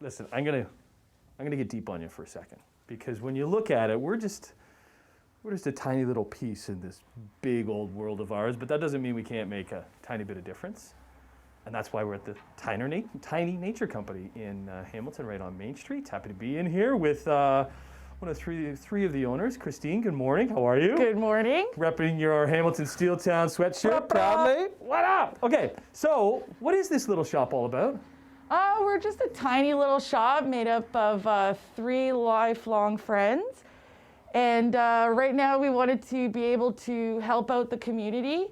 listen, I'm gonna get deep on you for a second, because when you look at it, we're just a tiny little piece in this big old world of ours, but that doesn't mean we can't make a tiny bit of difference. And that's why we're at the Tiny Nature Company in Hamilton, right on Main Street. Happy to be in here with one of three of the owners. Christine, good morning. How are you? Good morning. Repping your Hamilton Steeltown sweatshirt proudly. What up? Okay, so what is this little shop all about? We're just a tiny little shop made up of 3 lifelong friends. And right now we wanted to be able to help out the community.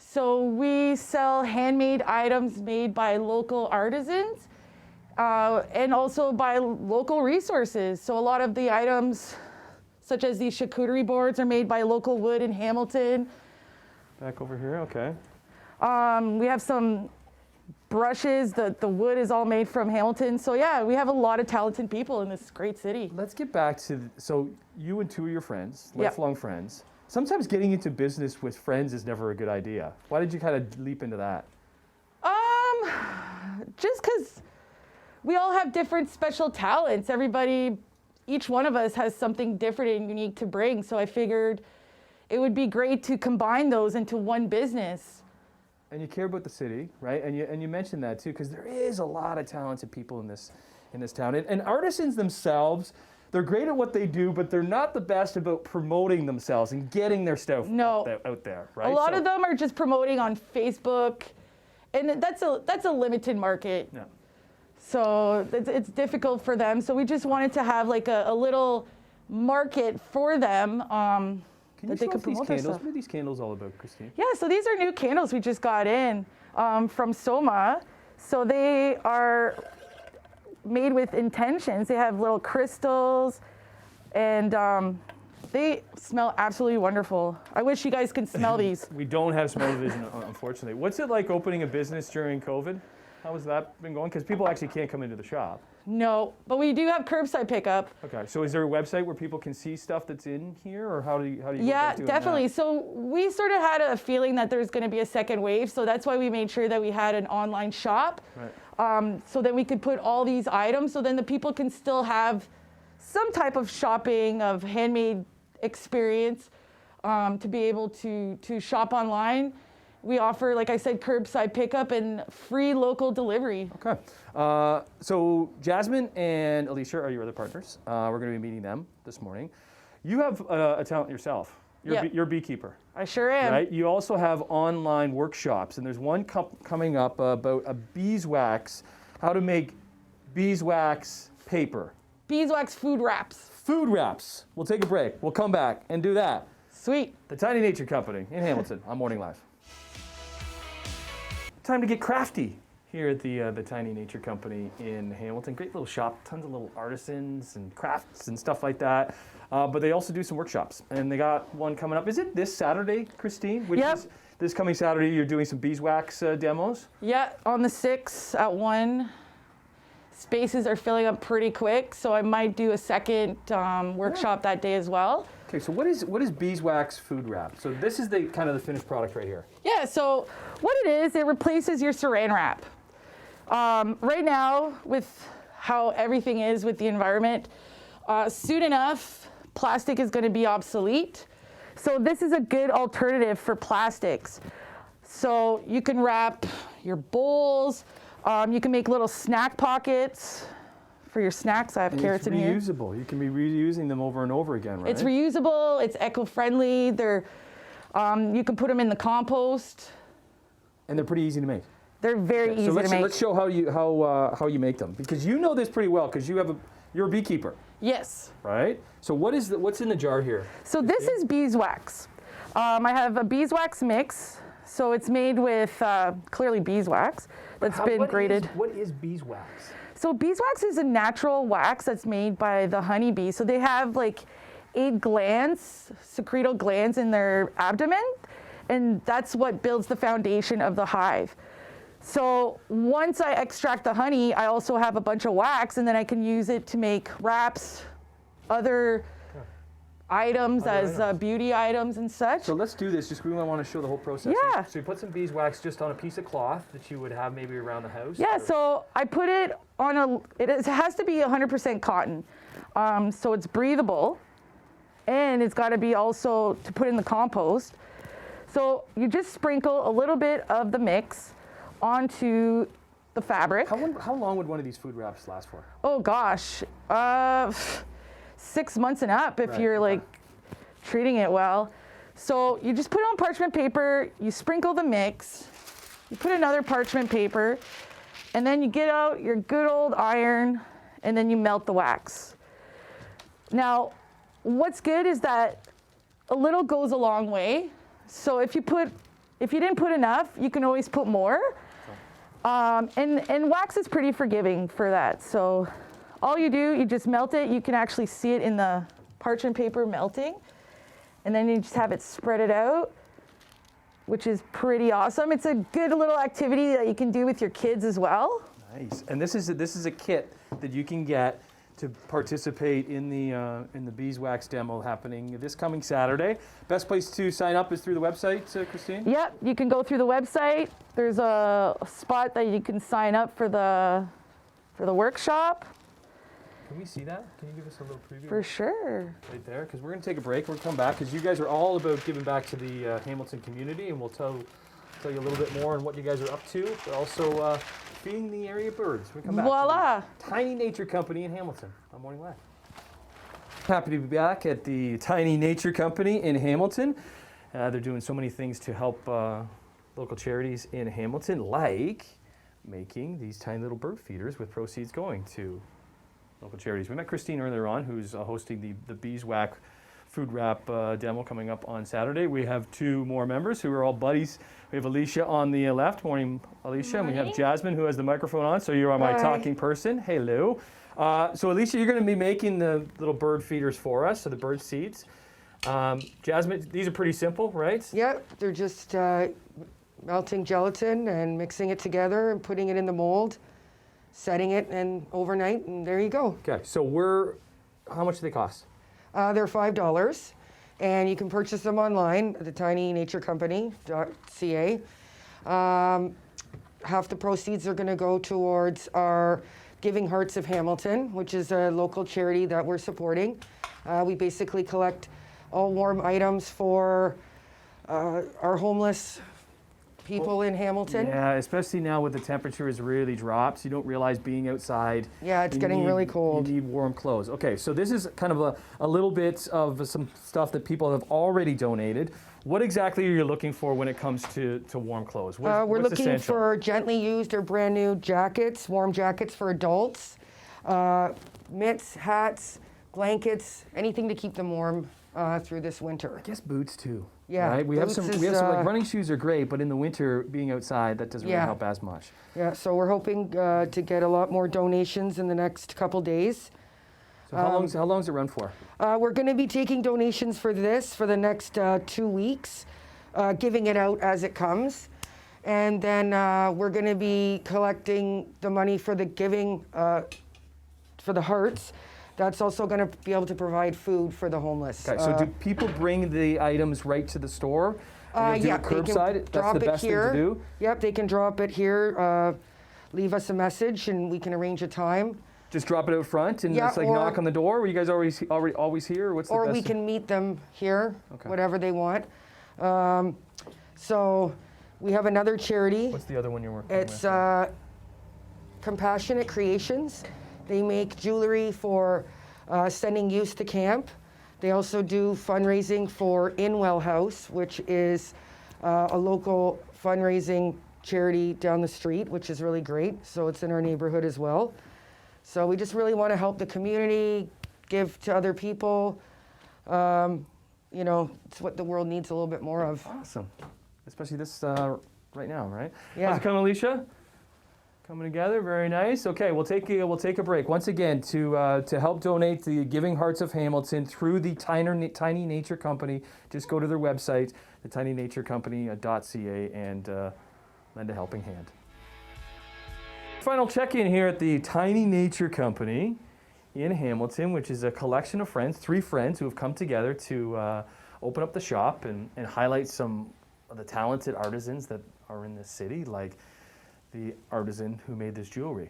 So we sell handmade items made by local artisans and also by local resources. So a lot of the items, such as these charcuterie boards, are made by local wood in Hamilton. Back over here, okay. We have some brushes. The wood is all made from Hamilton. So yeah, we have a lot of talented people in this great city. Let's get back to, so you and 2 of your friends, lifelong friends. Sometimes getting into business with friends is never a good idea. Why did you kind of leap into that? Just because we all have different special talents. Each one of us has something different and unique to bring. So I figured it would be great to combine those into one business. And you care about the city, right? And you mentioned that too, because there is a lot of talented people in this town. And artisans themselves, they're great at what they do, but they're not the best about promoting themselves and getting their stuff out there, right? A lot of them are just promoting on Facebook, and that's a limited market. Yeah. So it's difficult for them. So we just wanted to have like a little market for them. Can you they show could us these promote their candles? stuff. What are these candles all about, Christine? Yeah, so these are new candles we just got in from Soma. So they are made with intentions. They have little crystals, and they smell absolutely wonderful. I wish you guys could smell these. We don't have smell-o-vision, unfortunately. What's it like opening a business during COVID? How has that been going? Because people actually can't come into the shop. No, but we do have curbside pickup. Okay, so is there a website where people can see stuff that's in here, or how do you go Yeah, about doing definitely. that? So we sort of had a feeling that there's going to be a second wave, so that's why we made sure that we had an online shop, Right. so that we could put all these items, so then the people can still have some type of shopping, of handmade experience, to be able to shop online. We offer, like I said, curbside pickup and free local delivery. Okay. So Jasmine and Alicia are your other partners. We're going to be meeting them this morning. You have a talent yourself. You're a beekeeper. I sure am. Right. You also have online workshops, and there's one coming up about a beeswax, how to make beeswax paper. Beeswax food wraps. Food wraps. We'll take a break. We'll come back and do that. Sweet. The Tiny Nature Company in Hamilton on Morning Live. Time to get crafty here at the Tiny Nature Company in Hamilton. Great little shop, tons of little artisans and crafts and stuff like that. But they also do some workshops, and they got one coming up. Is it this Saturday, Christine? Yep. Is this coming Saturday, you're doing some beeswax demos? Yeah, on the 6th at 1. Spaces are filling up pretty quick, so I might do a second workshop that day as well. Okay, so what is beeswax food wrap? So this is the kind of the finished product right here. Yeah, so what it is, it replaces your saran wrap. Right now, with how everything is with the environment, soon enough, plastic is going to be obsolete. So this is a good alternative for plastics. So you can wrap your bowls. You can make little snack pockets for your snacks. I have carrots in here. It's reusable. You can be reusing them over and over again, right? It's reusable. It's eco-friendly. You can put them in the compost. And they're pretty easy to make. They're very easy to make. Let's show how you make them, because you know this pretty well, because you're a beekeeper. Yes. Right? So what's in the jar here? So this is beeswax. I have a beeswax mix. So it's made with clearly beeswax that's been grated. What is beeswax? So beeswax is a natural wax that's made by the honeybee. So they have like 8 glands, secretal glands in their abdomen, and that's what builds the foundation of the hive. So once I extract the honey, I also have a bunch of wax, and then I can use it to make wraps, other items Other as items. beauty items and such. So let's do this. Just we want to show the whole process. Yeah. So you put some beeswax just on a piece of cloth that you would have maybe around the house. Yeah, or- so I put it on it has to be 100% cotton. So it's breathable, and it's got to be also to put in the compost. So you just sprinkle a little bit of the mix onto the fabric. How long would one of these food wraps last for? Oh gosh, 6 months and up if Right, you're okay. like treating it well. So you just put it on parchment paper, you sprinkle the mix, you put another parchment paper, and then you get out your good old iron, and then you melt the wax. Now, what's good is that a little goes a long way. So if you didn't put enough, you can always put more. And wax is pretty forgiving for that. So all you do, you just melt it. You can actually see it in the parchment paper melting. And then you just have it spread it out, which is pretty awesome. It's a good little activity that you can do with your kids as well. Nice. And this is a kit that you can get to participate in the beeswax demo happening this coming Saturday. Best place to sign up is through the website, Christine? Yep, you can go through the website. There's a spot that you can sign up for the workshop. Can we see that? Can you give us a little preview? For sure. Right there, because we're going to take a break. We'll come back because you guys are all about giving back to the Hamilton community, and we'll tell you a little bit more on what you guys are up to, but also feeding the area birds. We come back. Voila. To the Tiny Nature Company in Hamilton on Morning Live. Happy to be back at the Tiny Nature Company in Hamilton. They're doing so many things to help local charities in Hamilton, like making these tiny little bird feeders with proceeds going to local charities. We met Christine earlier on, who's hosting the beeswax food wrap demo coming up on Saturday. We have two more members who are all buddies. We have Alicia on the left. Morning, Alicia. And we have Morning. Jasmine, who has the microphone on. So you are my Hi. talking person. Hello. So Alicia, you're going to be making the little bird feeders for us, so the bird seeds. Jasmine, these are pretty simple, right? Yep, they're just melting gelatin and mixing it together and putting it in the mold, setting it and overnight, and there you go. Okay. So how much do they cost? They're $5, and you can purchase them online at the tinynaturecompany.ca. Half the proceeds are going to go towards our Giving Hearts of Hamilton, which is a local charity that we're supporting. We basically collect all warm items for our homeless people in Hamilton. Yeah, especially now with the temperature has really dropped. You don't realize being outside. Yeah, it's you getting really cold. You need warm clothes. Okay, so this is kind of a little bit of some stuff that people have already donated. What exactly are you looking for when it comes to warm clothes? We're what's looking essential? for gently used or brand new jackets, warm jackets for adults, mitts, hats, blankets, anything to keep them warm through this winter. I guess boots too. Yeah, Right? We have boots some. is, We have some. Like running shoes are great, but in the winter, being outside, that doesn't really Yeah. help as much. Yeah, so we're hoping to get a lot more donations in the next couple days. So how long does it run for? We're going to be taking donations for this for the next 2 weeks, giving it out as it comes. And then we're going to be collecting the money for the giving, for the hearts. That's also going to be able to provide food for the homeless. Okay, so do people bring the items right to the store? And Yeah, do it they can curbside? That's drop the it best here. thing to do. Yep, they can drop it here, leave us a message, and we can arrange a time. Just drop it out front and Yeah, just like or- knock on the door. Were you guys always here? Or what's the Or best? we can meet them here, Okay. whatever they want. So we have another charity. What's the other one you're working It's with? Compassionate Creations. They make jewelry for sending youth to camp. They also do fundraising for Inwell House, which is a local fundraising charity down the street, which is really great. So it's in our neighborhood as well. So we just really want to help the community, give to other people. You know, it's what the world needs a little bit more of. Awesome. Especially this right now, right? Yeah. How's it coming, Alicia? Coming together, very nice. Okay, we'll take a break once again to help donate the Giving Hearts of Hamilton through the Tiny Nature Company. Just go to their website, thetinynaturecompany.ca, and lend a helping hand. Final check-in here at the Tiny Nature Company in Hamilton, which is a collection of friends, 3 friends who have come together to open up the shop and highlight some of the talented artisans that are in this city, like the artisan who made this jewelry.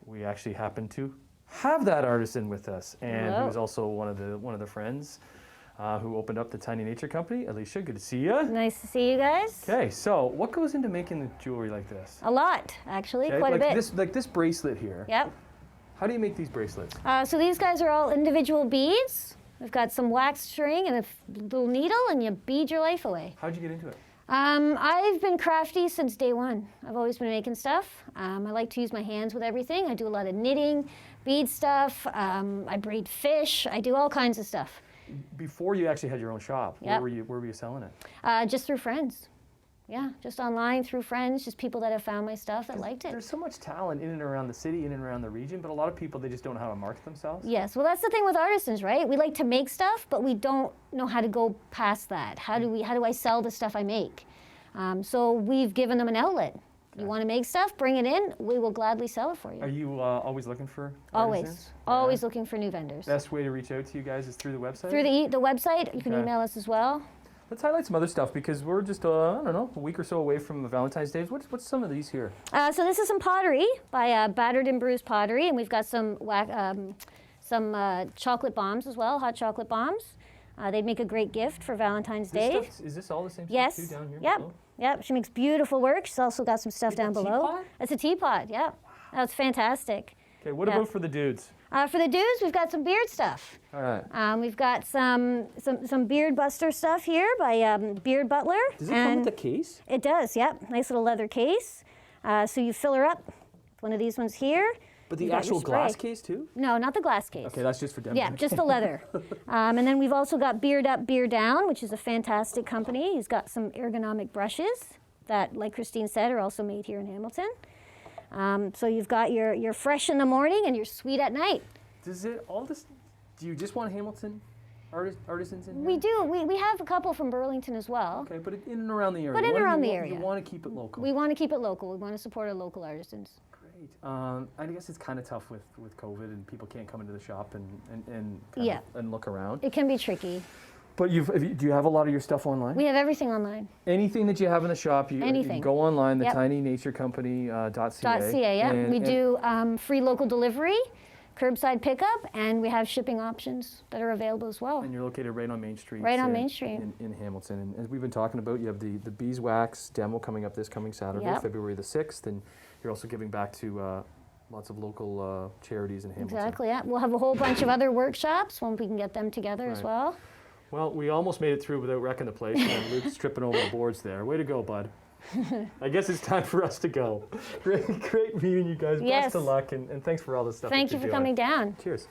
We actually happen to have that artisan with us, and Hello. who's also one of the friends who opened up the Tiny Nature Company. Alicia, good to see you. Nice to see you guys. Okay, so what goes into making the jewelry like this? A lot, actually, Okay, quite like a bit. this bracelet here. Yep. How do you make these bracelets? So these guys are all individual beads. We've got some wax string and a little needle, and you bead your life away. How'd you get into it? I've been crafty since day one. I've always been making stuff. I like to use my hands with everything. I do a lot of knitting, bead stuff. I breed fish. I do all kinds of stuff. Before you actually had your own shop, Yep. where were you selling it? Just through friends. Yeah, just online through friends, just people that have found my stuff that liked it. There's so much talent in and around the city, in and around the region, but a lot of people, they just don't know how to market themselves. Yes, well, that's the thing with artisans, right? We like to make stuff, but we don't know how to go past that. How do I sell the stuff I make? So we've given them an outlet. You want to make stuff, bring it in. We will gladly sell it for you. Are you always looking for Always, artisans? always looking for new vendors. Best way to reach out to you guys is through the website? Through the website, you can Okay. email us as well. Let's highlight some other stuff because we're just, I don't know, a week or so away from Valentine's Day. What's some of these here? So this is some pottery by Battered and Bruised Pottery, and we've got some chocolate bombs as well, hot chocolate bombs. They'd make a great gift for Valentine's Day. Is this all the same Yes. stuff too down here? Yep. Oh. Yep. She makes beautiful work. She's also got some stuff Is that down a below. teapot? It's a teapot. Yep. That's fantastic. Okay, what Yeah. about for the dudes? For the dudes, we've got some beard stuff. All right. We've got some Beard Buster stuff here by Beard Butler. Does it come with a case? It does. Yep. Nice little leather case. So you fill her up with one of these ones here. But the You got your actual glass spray. case too? No, not the glass case. Okay, that's just for Yeah, Denver. just the leather. And then we've also got Beard Up, Beard Down, which is a fantastic company. He's got some ergonomic brushes that, like Christine said, are also made here in Hamilton. So you've got your fresh in the morning and your sweet at night. Does it all this? Do you just want Hamilton artisans in here? We do. We have a couple from Burlington as well. Okay, but in and around the area. But in What do and you around the want- area. You want to keep it local. We want to keep it local. We want to support our local artisans. Great. I guess it's kind of tough with COVID and people can't come into the shop and Yeah. and look around. It can be tricky. But do you have a lot of your stuff online? We have everything online. Anything that you have in the shop, you Anything. can go online, the Yep. tinynaturecompany.ca. .ca, yeah. and- We and- do free local delivery, curbside pickup, and we have shipping options that are available as well. And you're located right on Main Street. Right on Main Street. In Hamilton. And as we've been talking about, you have the beeswax demo coming up this coming Saturday, Yep. February the 6th. And you're also giving back to lots of local charities in Hamilton. Exactly, yeah. We'll have a whole bunch of other workshops when we can get them together as Right. well. Well, we almost made it through without wrecking the place. And Luke's tripping over the boards there. Way to go, bud. I guess it's time for us to go. Great meeting you guys. Yes. Best of luck. And thanks for all the stuff Thank that you you're for doing. coming down. Cheers.